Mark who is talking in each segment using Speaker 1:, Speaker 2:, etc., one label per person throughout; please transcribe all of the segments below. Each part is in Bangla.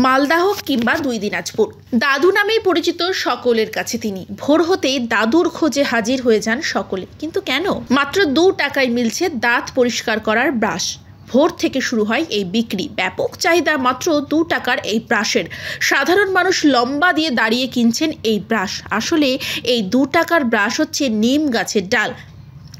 Speaker 1: মালদাহ কিংবা দুই দিনাজপুর, দাদু নামেই পরিচিত সকলের কাছে তিনি। ভোর হতেই দাদুর খোঁজে হাজির হয়ে যান সকলে। কিন্তু কেন? মাত্র 2 টাকায় মিলছে দাঁত পরিষ্কার করার ব্রাশ। ভোর থেকে শুরু হয় এই বিক্রি। ব্যাপক চাহিদা মাত্র 2 টাকার এই ব্রাশের। সাধারণ মানুষ লম্বা দিয়ে দাঁড়িয়ে কিনছেন এই ব্রাশ। আসলে এই 2 টাকার ব্রাশ হচ্ছে নিম গাছের ডাল।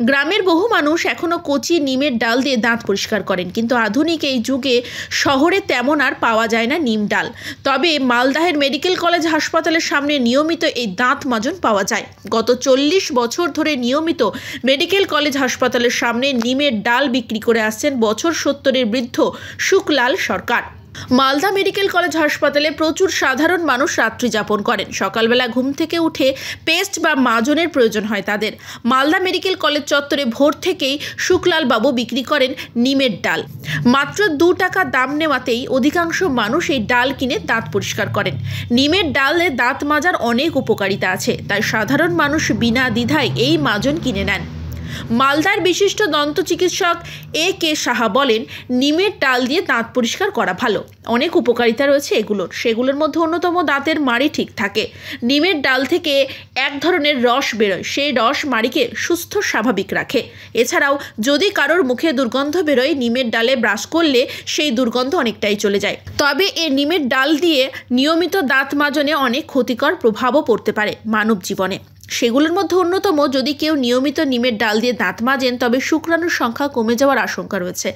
Speaker 1: গ্রামের বহু মানুষ এখনও কচি নিমের ডাল দিয়ে দাঁত পরিষ্কার করেন, কিন্তু আধুনিক এই যুগে শহরে তেমন আর পাওয়া যায় না নিম ডাল। তবে মালদাহের মেডিকেল কলেজ হাসপাতালের সামনে নিয়মিত এই দাঁত মাজন পাওয়া যায়। গত 40 বছর ধরে নিয়মিত মেডিকেল কলেজ হাসপাতালের সামনে নিমের ডাল বিক্রি করে আসছেন বছর 70-এর বৃদ্ধ সুখলাল সরকার। মালদা মেডিকেল কলেজ হাসপাতালে প্রচুর সাধারণ মানুষ রাত্রি যাপন করেন। সকালবেলা ঘুম থেকে উঠে পেস্ট বা মাজনের প্রয়োজন হয় তাদের। মালদা মেডিকেল কলেজ চত্বরে ভোর থেকেই সুখলাল বাবু বিক্রি করেন নিমের ডাল। মাত্র 2 টাকা দাম নেওয়াতেই অধিকাংশ মানুষ এই ডাল কিনে দাঁত পরিষ্কার করেন। নিমের ডালে দাঁত মাজার অনেক উপকারিতা আছে, তাই সাধারণ মানুষ বিনা দ্বিধায় এই মাজন কিনে নেন। মালদার বিশিষ্ট দন্ত চিকিৎসক A.K. সাহা বলেন, নিমের ডাল দিয়ে দাঁত পরিষ্কার করা ভালো। অনেক উপকারিতা রয়েছে এগুলোর। সেগুলোর মধ্যে অন্যতম দাঁতের মাড়ি ঠিক থাকে। নিমের ডাল থেকে এক ধরনের রস বেরোয়, সেই রস মাড়িকে সুস্থ স্বাভাবিক রাখে। এছাড়াও যদি কারোর মুখে দুর্গন্ধ বেরোয়, নিমের ডালে ব্রাশ করলে সেই দুর্গন্ধ অনেকটাই চলে যায়। তবে এই নিমের ডাল দিয়ে নিয়মিত দাঁত মাজনে অনেক ক্ষতিকর প্রভাবও পড়তে পারে মানব জীবনে। সেগুলোর মধ্যে অন্যতম, যদি কেউ নিয়মিত নিমের ডাল দিয়ে দাঁত মাজেন তবে শুক্রাণুর সংখ্যা কমে যাওয়ার আশঙ্কা রয়েছে।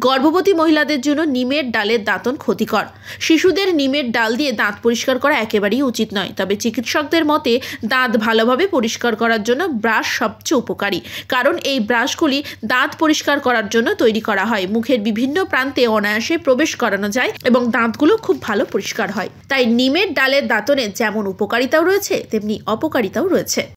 Speaker 1: গর্ভবতী মহিলাদের জন্য নিমের ডালের দাঁতন ক্ষতিকর। শিশুদের নিমের ডাল দিয়ে দাঁত পরিষ্কার করা একেবারেই উচিত নয়। তবে চিকিৎসকদের মতে দাঁত ভালোভাবে পরিষ্কার করার জন্য ব্রাশ সবচেয়ে উপকারী, কারণ এই ব্রাশগুলি দাঁত পরিষ্কার করার জন্য তৈরি করা হয়। মুখের বিভিন্ন প্রান্তে অনায়াসে প্রবেশ করানো যায় এবং দাঁতগুলো খুব ভালো পরিষ্কার হয়। তাই নিমের ডালের দাঁতনে যেমন উপকারিতাও রয়েছে, তেমনি অপকারিতাও রয়েছে।